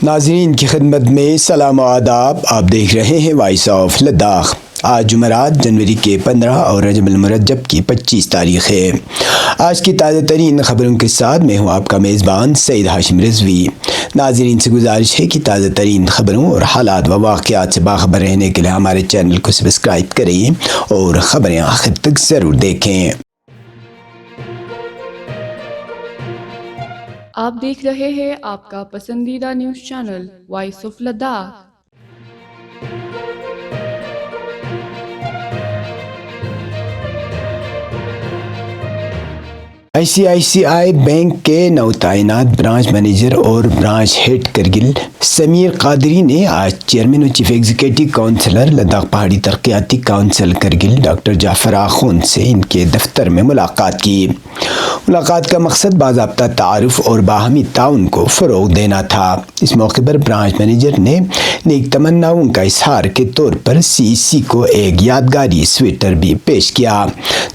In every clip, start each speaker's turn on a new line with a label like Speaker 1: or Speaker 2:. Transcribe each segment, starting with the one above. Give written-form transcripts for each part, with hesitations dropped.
Speaker 1: ناظرین کی خدمت میں سلام و آداب. آپ دیکھ رہے ہیں وائس آف لداخ. آج جمعرات جنوری کے 15 اور رجب المرجب کی 25 تاریخ ہے. آج کی تازہ ترین خبروں کے ساتھ میں ہوں آپ کا میزبان سعید ہاشم رضوی. ناظرین سے گزارش ہے کہ تازہ ترین خبروں اور حالات و واقعات سے باخبر رہنے کے لیے ہمارے چینل کو سبسکرائب کریں اور خبریں آخر تک ضرور دیکھیں.
Speaker 2: آپ دیکھ رہے ہیں آپ کا پسندیدہ news channel voice of Ladakh.
Speaker 1: ICICI bank کے نو تعینات برانچ مینیجر اور برانچ ہیڈ کرگل سمیر قادری نے آج چیئرمین و چیف ایگزیکٹو کونسلر لداخ پہاڑی ترقیاتی کونسل کرگل ڈاکٹر جعفر آخوند سے ان کے دفتر میں ملاقات کی. ملاقات کا مقصد باضابطہ تعارف اور باہمی تعاون کو فروغ دینا تھا. اس موقع پر برانچ مینیجر نے نیک تمناؤں کا اظہار کے طور پر CEC کو ایک یادگاری سویٹر بھی پیش کیا.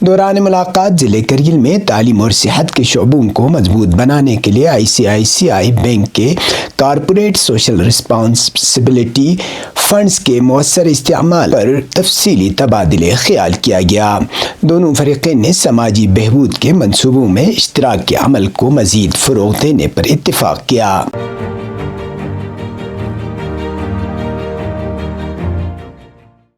Speaker 1: دوران ملاقات ضلع کرگل میں تعلیم اور صحت کے شعبوں کو مضبوط بنانے کے لیے ICICI بینک کے کارپوریٹ سوشل رسپانسبلٹی فنڈز کے مؤثر استعمال پر تفصیلی تبادلہ خیال کیا گیا. دونوں فریقین نے سماجی بہبود کے منصوبوں میں اشتراک کے عمل کو مزید فروغ دینے پر اتفاق کیا.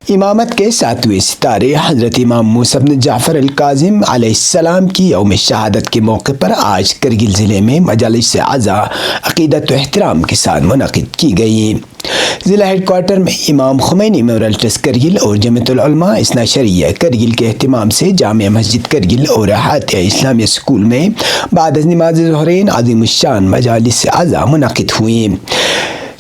Speaker 1: امامت کے 7ویں ستارے حضرت امام موسیٰ بن جعفر الکاظم علیہ السلام کی یوم شہادت کے موقع پر آج کرگل ضلع میں مجالس اعضاء عقیدت و احترام کے ساتھ منعقد کی گئی. ضلع ہیڈ کوارٹر میں امام خمینی میموریل ٹرسٹ کرگل اور جمعیت العلماء اثنا شریعہ کرگل کے اہتمام سے جامع مسجد کرگل اور احاطہ اسلامیہ اسکول میں بعد از نماز ظہرین عظیم الشان مجالس اعضاء منعقد ہوئی،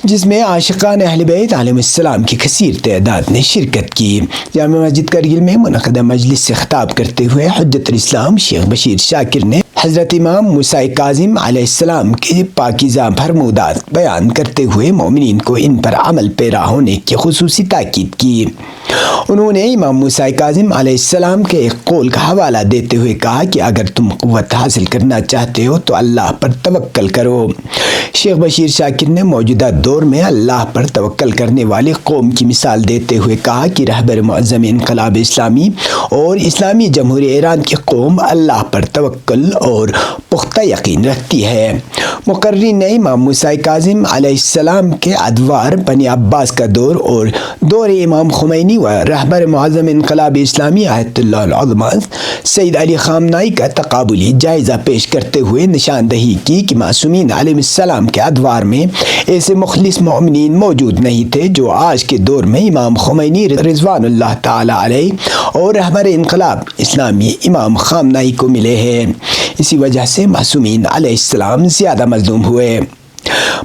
Speaker 1: جس میں عاشقان اہل بیت علیہم السلام کی کثیر تعداد نے شرکت کی. جامع مسجد کرگل میں منعقدہ مجلس سے خطاب کرتے ہوئے حجت الاسلام شیخ بشیر شاکر نے حضرت امام موسیٰ کاظم علیہ السلام کے پاکیزہ فرمودات بیان کرتے ہوئے مومنین کو ان پر عمل پیرا ہونے کی خصوصی تاکید کی. انہوں نے امام موسیٰ کاظم علیہ السلام کے ایک قول کا حوالہ دیتے ہوئے کہا کہ اگر تم قوت حاصل کرنا چاہتے ہو تو اللہ پر توکل کرو. شیخ بشیر شاکر نے موجودہ دور میں اللہ پر توکل کرنے والی قوم کی مثال دیتے ہوئے کہا کہ رہبر معظم انقلاب اسلامی اور اسلامی جمہوریہ ایران کی قوم اللہ پر توکل اور پختہ یقین رکھتی ہے. مقررین نے امام موسیٰ کاظم علیہ السلام کے ادوار بنی عباس کا دور اور دور امام خمینی و رہبر معظم انقلاب اسلامی آیت اللہ العظمہ سید علی خامنائی کا تقابلی جائزہ پیش کرتے ہوئے نشاندہی کی کہ معصومین علیہ السلام کے ادوار میں ایسے مخلص مومنین موجود نہیں تھے جو آج کے دور میں امام خمینی رضوان اللہ تعالی علیہ اور رہبر انقلاب اسلامی امام خامنائی کو ملے ہیں. اسی وجہ سے معصومین علیہ السلام زیادہ مظلوم ہوئے.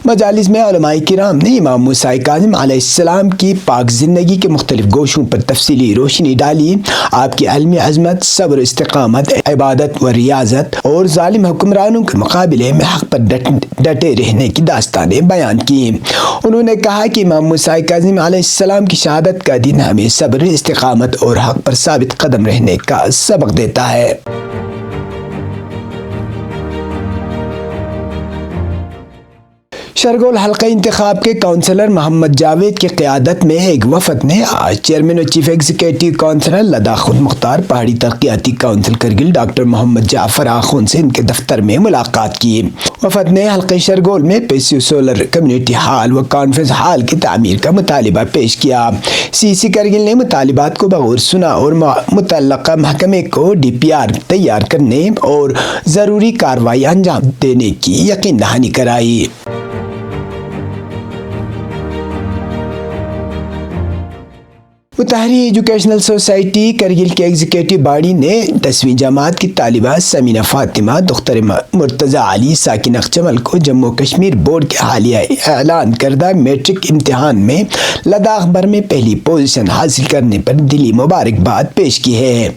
Speaker 1: مجالس میں علماء کرام نے امام موسیٰ کاظم علیہ السلام کی پاک زندگی کے مختلف گوشوں پر تفصیلی روشنی ڈالی. آپ کی علمی عظمت، صبر و استقامت، عبادت و ریاضت اور ظالم حکمرانوں کے مقابلے میں حق پر ڈٹے رہنے کی داستانیں بیان کی. انہوں نے کہا کہ امام موسیٰ کاظم علیہ السلام کی شہادت کا دن ہمیں صبر، استقامت اور حق پر ثابت قدم رہنے کا سبق دیتا ہے. شرگول حلقہ انتخاب کے کونسلر محمد جاوید کی قیادت میں ایک وفد نے آج چیئرمین و چیف ایگزیکٹو کونسلر لداخ خود مختار پہاڑی ترقیاتی کونسل کرگل ڈاکٹر محمد جعفر آخوند سے ان کے دفتر میں ملاقات کی. وفد نے حلقہ شرگول میں پیسیو سولر کمیونٹی ہال و کانفرنس ہال کی تعمیر کا مطالبہ پیش کیا. CEC کرگل نے مطالبات کو بغور سنا اور متعلقہ محکمے کو DPR تیار کرنے اور ضروری کارروائی انجام دینے کی یقین دہانی کرائی. متحری ایجوکیشنل سوسائٹی کرگل کے ایگزیکٹو باڈی نے 10ویں جماعت کی طالبہ سمینہ فاطمہ دختر مرتضی علی ساکن اخچمل کو جموں کشمیر بورڈ کے حالیہ اعلان کردہ میٹرک امتحان میں لداخ بھر میں پہلی پوزیشن حاصل کرنے پر دلی مبارکباد پیش کی ہے.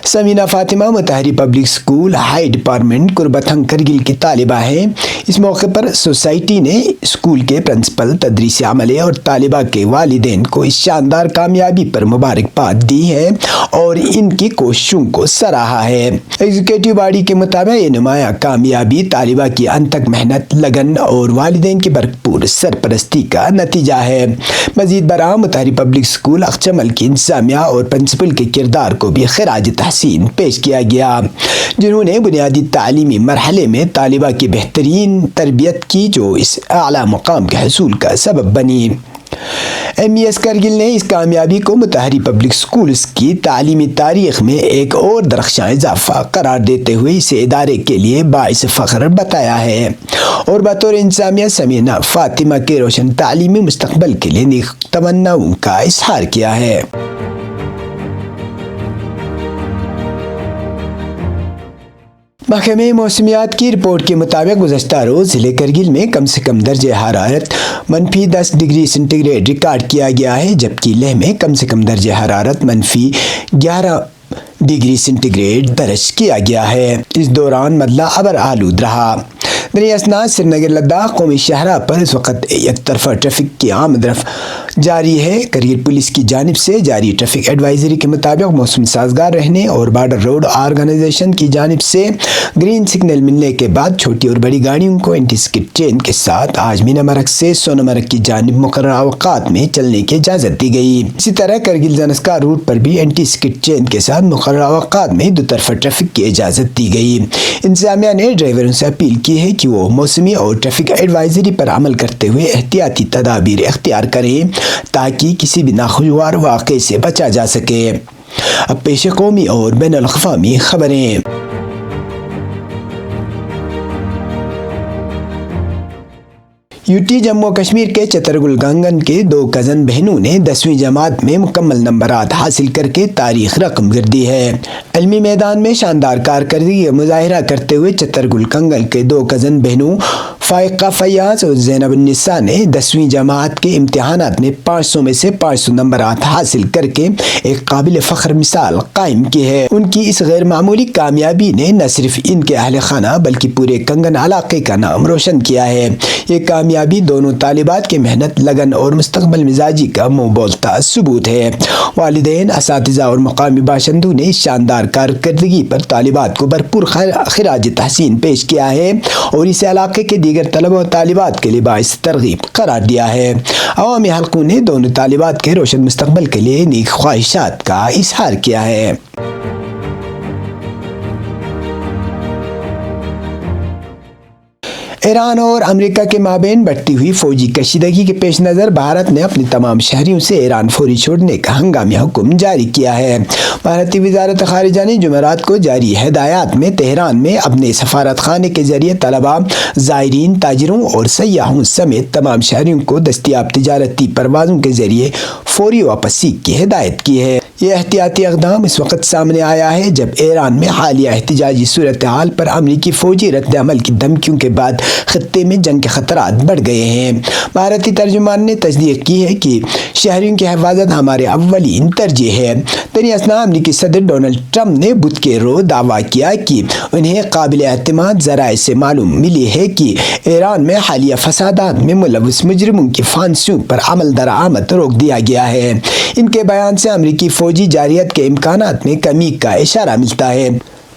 Speaker 1: Samina Fatima Mutahhari public school high department Kurbathang Kargil کی طالبہ ہیں۔ اس موقع پر سوسائٹی نے اسکول کے پرنسپل، تدریسی عملے اور طالبہ کے والدین کو اس شاندار کامیابی پر مبارکباد دی ہے اور ان کی کوششوں کو سراہا ہے۔ ایگزیکٹو باڈی کے مطابق یہ نمایاں کامیابی طالبہ کی انتھک محنت، لگن اور والدین کی بھرپور سرپرستی کا نتیجہ ہے۔ مزید برآں متحری پبلک اسکول اخچمل کی انتظامیہ اور پرنسپل کے کردار کو بھی خراج تحسین پیش کیا گیا، جنہوں نے بنیادی تعلیمی مرحلے میں طالبہ کی بہترین تربیت کی جو اس اعلیٰ مقام کے حصول کا سبب بنی۔ ایم ای ایس کرگل نے اس کامیابی کو متحری پبلک اسکولز کی تعلیمی تاریخ میں ایک اور درخشاں اضافہ قرار دیتے ہوئے اسے ادارے کے لیے باعث فخر بتایا ہے اور بطور انتظامیہ سمینہ فاطمہ کے روشن تعلیمی مستقبل کے لیے نیک تمناؤں کا اظہار کیا ہے۔ محکمہ موسمیات کی رپورٹ کے مطابق گزشتہ روز ضلع کرگل میں کم سے کم درجہ حرارت -10 ڈگری سینٹی گریڈ ریکارڈ کیا گیا ہے، جبکہ لیہ میں کم سے کم درجہ حرارت -11 ڈگری سینٹی گریڈ درج کیا گیا ہے۔ اس دوران مدلہ ابر آلود رہا۔ دریں اثناء سری نگر لداخ قومی شاہراہ پر اس وقت یک طرفہ ٹریفک کی آمد رفت جاری ہے۔ کرگل پولیس کی جانب سے جاری ٹریفک ایڈوائزری کے مطابق موسم سازگار رہنے اور بارڈر روڈ آرگنائزیشن کی جانب سے گرین سگنل ملنے کے بعد چھوٹی اور بڑی گاڑیوں کو اینٹی سکڈ چین کے ساتھ آج مینا مرگ سے سونامرگ کی جانب مقررہ اوقات میں چلنے کی اجازت دی گئی۔ اسی طرح کرگل زنسکا روٹ پر بھی اینٹی سکڈ چین کے ساتھ مقررہ اوقات میں دو طرفہ ٹریفک کی اجازت دی گئی۔ انتظامیہ نے ڈرائیوروں سے اپیل کی ہے کہ وہ موسمی اور ٹریفک ایڈوائزری پر عمل کرتے ہوئے احتیاطی تدابیر اختیار کریں تاکہ کسی بھی ناخوشگوار واقعے سے بچا جا سکے۔ اب پیش قومی اور بین الاقوامی خبریں۔ جموں کشمیر کے چترگل گنگن کے 2 کزن بہنوں نے 10ویں جماعت میں مکمل نمبرات حاصل کر کے تاریخ رقم کر دی ہے۔ علمی میدان میں شاندار کارکردگی کا مظاہرہ کرتے ہوئے چترگل گنگن کے 2 کزن بہنوں فائقہ فیاض اور زینب النساء نے 10ویں جماعت کے امتحانات میں 500 میں سے 500 نمبرات حاصل کر کے ایک قابل فخر مثال قائم کی ہے۔ ان کی اس غیر معمولی کامیابی نے نہ صرف ان کے اہل خانہ بلکہ پورے کنگن علاقے کا نام روشن کیا ہے۔ یہ کامیابی دونوں طالبات کی محنت، لگن اور مستقبل مزاجی کا منہ بولتا ثبوت ہے۔ والدین، اساتذہ اور مقامی باشندوں نے اس شاندار کارکردگی پر طالبات کو بھرپور خراج تحسین پیش کیا ہے اور اسے علاقے کے دیگر طلبہ و طالبات کے لیے باعث ترغیب قرار دیا ہے۔ عوامی حلقوں نے دونوں طالبات کے روشن مستقبل کے لیے نیک خواہشات کا اظہار کیا ہے۔ ایران اور امریکہ کے مابین بڑھتی ہوئی فوجی کشیدگی کے پیش نظر بھارت نے اپنے تمام شہریوں سے ایران فوری چھوڑنے کا ہنگامی حکم جاری کیا ہے۔ بھارتی وزارت خارجہ نے جمعرات کو جاری ہدایات میں تہران میں اپنے سفارت خانے کے ذریعے طلباء، زائرین، تاجروں اور سیاحوں سمیت تمام شہریوں کو دستیاب تجارتی پروازوں کے ذریعے فوری واپسی کی ہدایت کی ہے۔ یہ احتیاطی اقدام اس وقت سامنے آیا ہے جب ایران میں حالیہ احتجاجی صورتحال پر امریکی فوجی رد عمل کی دھمکیوں کے بعد خطے میں جنگ کے خطرات بڑھ گئے ہیں۔ بھارتی ترجمان نے تصدیق کی ہے کہ شہریوں کی حفاظت ہمارے اولین ترجیح ہے۔ دریں اثناء امریکی صدر ڈونلڈ ٹرمپ نے بدھ کے روز دعویٰ کیا کہ انہیں قابل اعتماد ذرائع سے معلوم ملی ہے کہ ایران میں حالیہ فسادات میں ملوث مجرموں کی پھانسیوں پر عمل درآمد روک دیا گیا ہے۔ ان کے بیان سے امریکی فوجی جارحیت کے امکانات میں کمی کا اشارہ ملتا ہے،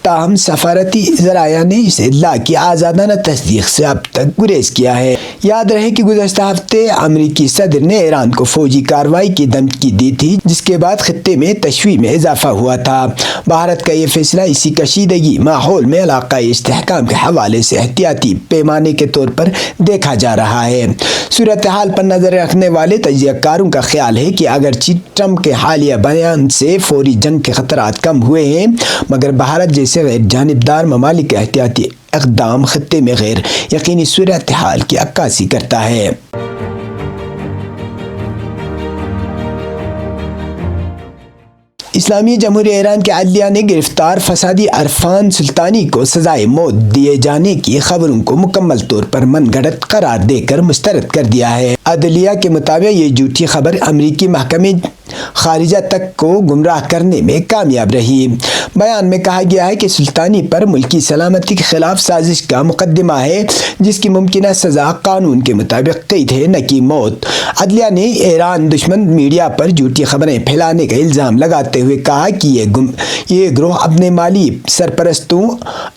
Speaker 1: تاہم سفارتی ذرائع نے اس اطلاع کی آزادانہ تصدیق سے اب تک گریز کیا ہے۔ یاد رہے کہ گزشتہ ہفتے امریکی صدر نے ایران کو فوجی کارروائی کی دھمکی دی تھی، جس کے بعد خطے میں تشویش میں اضافہ ہوا تھا۔ بھارت کا یہ فیصلہ اسی کشیدگی ماحول میں علاقائی استحکام کے حوالے سے احتیاطی پیمانے کے طور پر دیکھا جا رہا ہے۔ صورتحال پر نظر رکھنے والے تجزیہ کاروں کا خیال ہے کہ اگرچہ ٹرمپ کے حالیہ بیان سے فوری جنگ کے خطرات کم ہوئے ہیں، مگر بھارت جیسے غیر جانبدار ممالک کے احتیاطی اقدام خطے میں غیر یقینی صورتحال کی عکاسی کرتا ہے۔ اسلامی جمہوریہ ایران کے عدلیہ نے گرفتار فسادی عرفان سلطانی کو سزائے موت دیے جانے کی خبروں کو مکمل طور پر من گھڑت قرار دے کر مسترد کر دیا ہے۔ عدلیہ کے مطابق یہ جھوٹی خبر امریکی محکمہ خارجہ تک کو گمراہ کرنے میں کامیاب رہی۔ بیان میں کہا گیا ہے کہ سلطانی پر ملکی سلامتی کے خلاف سازش کا مقدمہ ہے، جس کی ممکنہ سزا قانون کے مطابق قید ہے نہ کہ موت۔ عدلیہ نے ایران دشمن میڈیا پر جھوٹی خبریں پھیلانے کا الزام لگاتے ہوئے کہا کہ یہ گروہ اپنے مالی سرپرستوں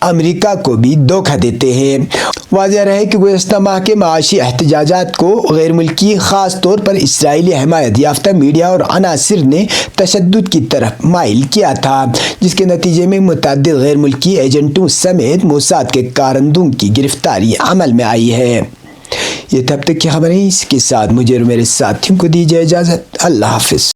Speaker 1: امریکہ کو بھی دھوکہ دیتے ہیں۔ واضح رہے کہ گزشتہ ماہ کے معاشی احتجاجات کو غیر ملکی، خاص طور پر اسرائیلی حمایت یافتہ میڈیا اور عناصر نے تشدد کی طرف مائل کیا تھا، جس کے نتیجے میں متعدد غیر ملکی ایجنٹوں سمیت موساد کے کارندوں کی گرفتاری عمل میں آئی ہے۔ یہ تب تک کی خبریں، اس کے ساتھ مجھے اور میرے ساتھیوں کو دیجیے اجازت۔ اللہ حافظ۔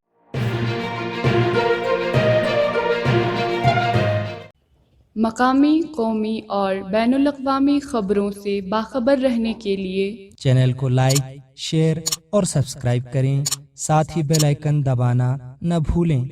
Speaker 2: مقامی، قومی اور بین الاقوامی خبروں سے باخبر رہنے کے لیے
Speaker 3: چینل کو لائک، شیئر اور سبسکرائب کریں، ساتھ ہی بیل آئیکن دبانا نہ بھولیں۔